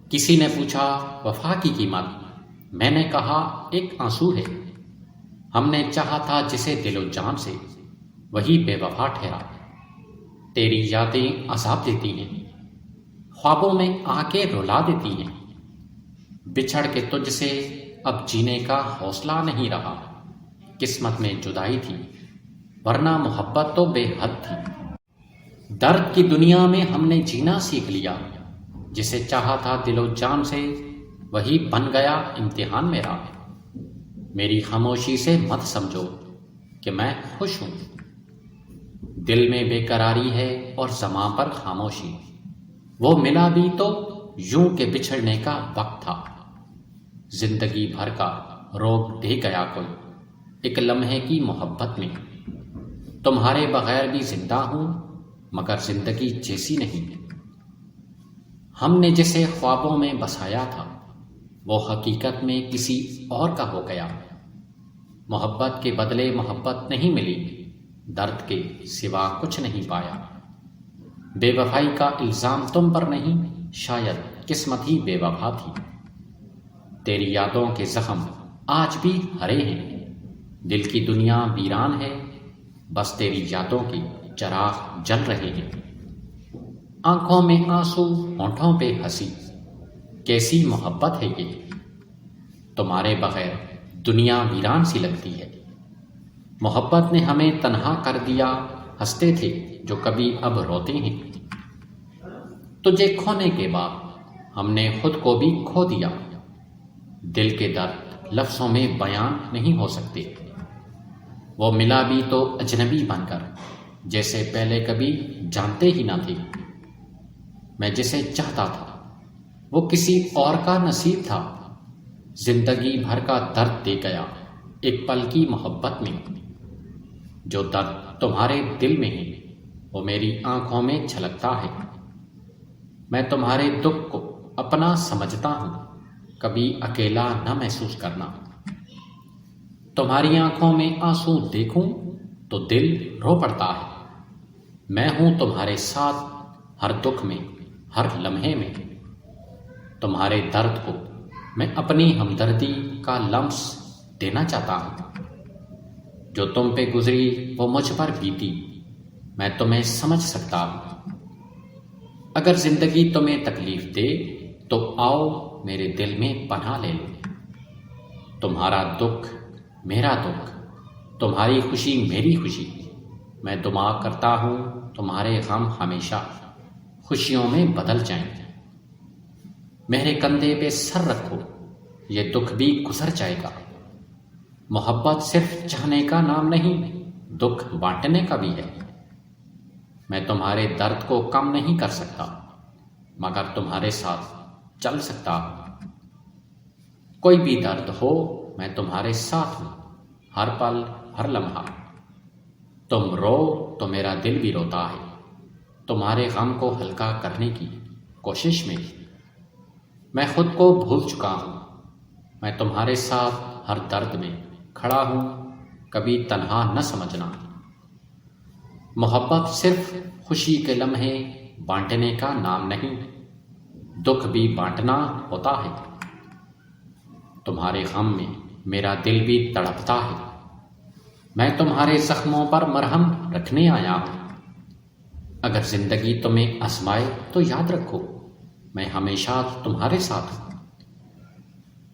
کسی نے پوچھا وفا کی قیمت، میں نے کہا ایک آنسو ہے۔ ہم نے چاہا تھا جسے دل و جان سے، وہی بے وفا ٹھہرا۔ تیری یادیں عذاب دیتی ہیں، خوابوں میں آ کے رلا دیتی ہیں۔ بچھڑ کے تجھ سے اب جینے کا حوصلہ نہیں رہا۔ قسمت میں جدائی تھی ورنہ محبت تو بے حد تھی۔ درد کی دنیا میں ہم نے جینا سیکھ لیا، جسے چاہا تھا دل و جان سے وہی بن گیا امتحان میرا۔ میری خاموشی سے مت سمجھو کہ میں خوش ہوں، دل میں بے قراری ہے اور زباں پر خاموشی۔ وہ ملا بھی تو یوں کہ بچھڑنے کا وقت تھا، زندگی بھر کا روک دے گیا کوئی ایک لمحے کی محبت میں۔ تمہارے بغیر بھی زندہ ہوں مگر زندگی جیسی نہیں۔ ہم نے جسے خوابوں میں بسایا تھا وہ حقیقت میں کسی اور کا ہو گیا۔ محبت کے بدلے محبت نہیں ملی، درد کے سوا کچھ نہیں پایا۔ بے وفائی کا الزام تم پر نہیں، شاید قسمت ہی بے وفا تھی۔ تیری یادوں کے زخم آج بھی ہرے ہیں، دل کی دنیا ویران ہے، بس تیری یادوں کی چراغ جل رہے ہیں۔ آنکھوں میں آنسو، ہونٹوں پہ ہنسی، کیسی محبت ہے یہ؟ تمہارے بغیر دنیا ویران سی لگتی ہے۔ محبت نے ہمیں تنہا کر دیا، ہنستے تھے جو کبھی اب روتے ہیں۔ تجھے کھونے کے بعد ہم نے خود کو بھی کھو دیا۔ دل کے درد لفظوں میں بیان نہیں ہو سکتے۔ وہ ملا بھی تو اجنبی بن کر، جیسے پہلے کبھی جانتے ہی نہ تھے۔ میں جسے چاہتا تھا وہ کسی اور کا نصیب تھا، زندگی بھر کا درد دے گیا ایک پل کی محبت میں۔ جو درد تمہارے دل میں ہے وہ میری آنکھوں میں چھلکتا ہے۔ میں تمہارے دکھ کو اپنا سمجھتا ہوں، کبھی اکیلا نہ محسوس کرنا۔ تمہاری آنکھوں میں آنسو دیکھوں تو دل رو پڑتا ہے۔ میں ہوں تمہارے ساتھ ہر دکھ میں، ہر لمحے میں۔ تمہارے درد کو میں اپنی ہمدردی کا لمس دینا چاہتا ہوں۔ جو تم پہ گزری وہ مجھ پر بیتی، میں تمہیں سمجھ سکتا ہوں۔ اگر زندگی تمہیں تکلیف دے تو آؤ میرے دل میں پناہ لے لو۔ تمہارا دکھ میرا دکھ، تمہاری خوشی میری خوشی۔ میں دعا کرتا ہوں تمہارے غم ہمیشہ خوشیوں میں بدل جائیں۔ میرے کندھے پہ سر رکھو، یہ دکھ بھی گزر جائے گا۔ محبت صرف چاہنے کا نام نہیں، دکھ بانٹنے کا بھی ہے۔ میں تمہارے درد کو کم نہیں کر سکتا مگر تمہارے ساتھ چل سکتا ہوں۔ کوئی بھی درد ہو میں تمہارے ساتھ ہوں، ہر پل ہر لمحہ۔ تم رو تو میرا دل بھی روتا ہے، تمہارے غم کو ہلکا کرنے کی کوشش میں۔ میں خود کو بھول چکا ہوں، میں تمہارے ساتھ ہر درد میں کھڑا ہوں، کبھی تنہا نہ سمجھنا۔ محبت صرف خوشی کے لمحے بانٹنے کا نام نہیں، دکھ بھی بانٹنا ہوتا ہے۔ تمہارے غم میں میرا دل بھی تڑپتا ہے، میں تمہارے زخموں پر مرہم رکھنے آیا ہوں۔ اگر زندگی تمہیں آزمائے تو یاد رکھو میں ہمیشہ تمہارے ساتھ ہوں۔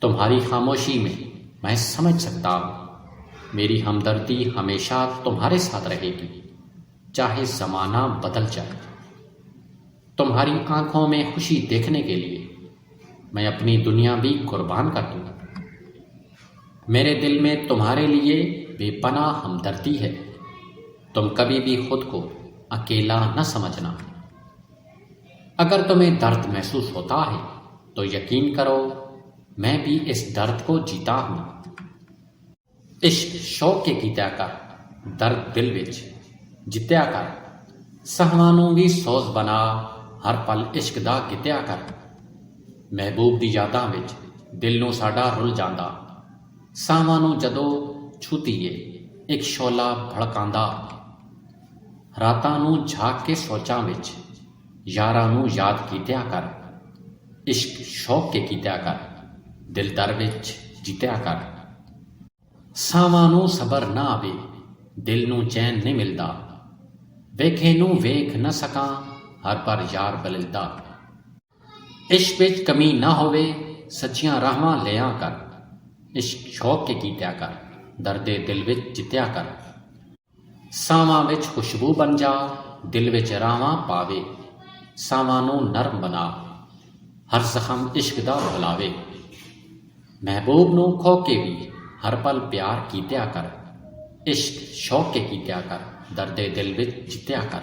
تمہاری خاموشی میں سمجھ سکتا ہوں، میری ہمدردی ہمیشہ تمہارے ساتھ رہے گی، چاہے زمانہ بدل جائے۔ تمہاری آنکھوں میں خوشی دیکھنے کے لیے میں اپنی دنیا بھی قربان کر دوں۔ میرے دل میں تمہارے لیے بے پناہ ہمدردی ہے، تم کبھی بھی خود کو اکیلا نہ سمجھنا۔ اگر تمہیں درد محسوس ہوتا ہے تو یقین کرو میں بھی اس درد کو جیتا ہوں۔ عشق شوق کے کیتیا کر، درد دل وچ جتیا کر، سہوانوں بھی سوز بنا، ہر پل عشق دا گتیا کر۔ محبوب دی یاداں وچ دل نوں ساڈا رل جاندا، ساواں نوں جدوں چھوتیے ایک شولا بھڑکاندا۔ راتاں نوں جھاگ کے سوچاں وچ یاراں نوں یاد کیتیا کر، ਇਸ਼ਕ ਸ਼ੌਕ ਕੇ ਕੀਤਿਆ ਕਰ ਦਿਲ ਦਰ ਵਿੱਚ ਜਿੱਤਿਆ ਕਰ। ਸਾਵਾਂ ਨੂੰ ਸਬਰ ਨਾ ਆਵੇ ਦਿਲ ਨੂੰ ਚੈਨ ਨਹੀਂ ਮਿਲਦਾ ਵੇਖੇ ਨੂੰ ਵੇਖ ਨਾ ਸਕਾਂ ਹਰ ਪਰ ਯਾਰ ਬਲਿਲਦਾ। ਇਸ਼ਕ ਵਿੱਚ ਕਮੀ ਨਾ ਹੋਵੇ ਸੱਚੀਆਂ ਰਾਹਾਂ ਲਿਆ ਕਰ ਇਸ਼ਕ ਸ਼ੌਕ ਕੇ ਕੀਤਿਆ ਕਰ ਦਰਦੇ ਦਿਲ ਵਿੱਚ ਜਿੱਤਿਆ ਕਰ। ਸਾਵਾਂ ਵਿੱਚ ਖੁਸ਼ਬੂ ਬਣ ਜਾ ਦਿਲ ਵਿੱਚ ਰਾਵਾਂ ਪਾਵੇ ਸਾਵਾਂ ਨੂੰ ਨਰਮ ਬਣਾ ਹਰ ਜ਼ਖਮ ਇਸ਼ਕ ਦਾ ਭੁਲਾਵੇ। ਮਹਿਬੂਬ ਨੂੰ ਖੋ ਕੇ ਵੀ ਹਰ ਪਲ ਪਿਆਰ ਕੀਤਿਆ ਕਰ ਇਸ਼ਕ ਸ਼ੌਕ ਕੇ ਕੀਤਿਆ ਕਰ ਦਰਦੇ ਦਿਲ ਵਿੱਚ ਜਿੱਤਿਆ ਕਰ।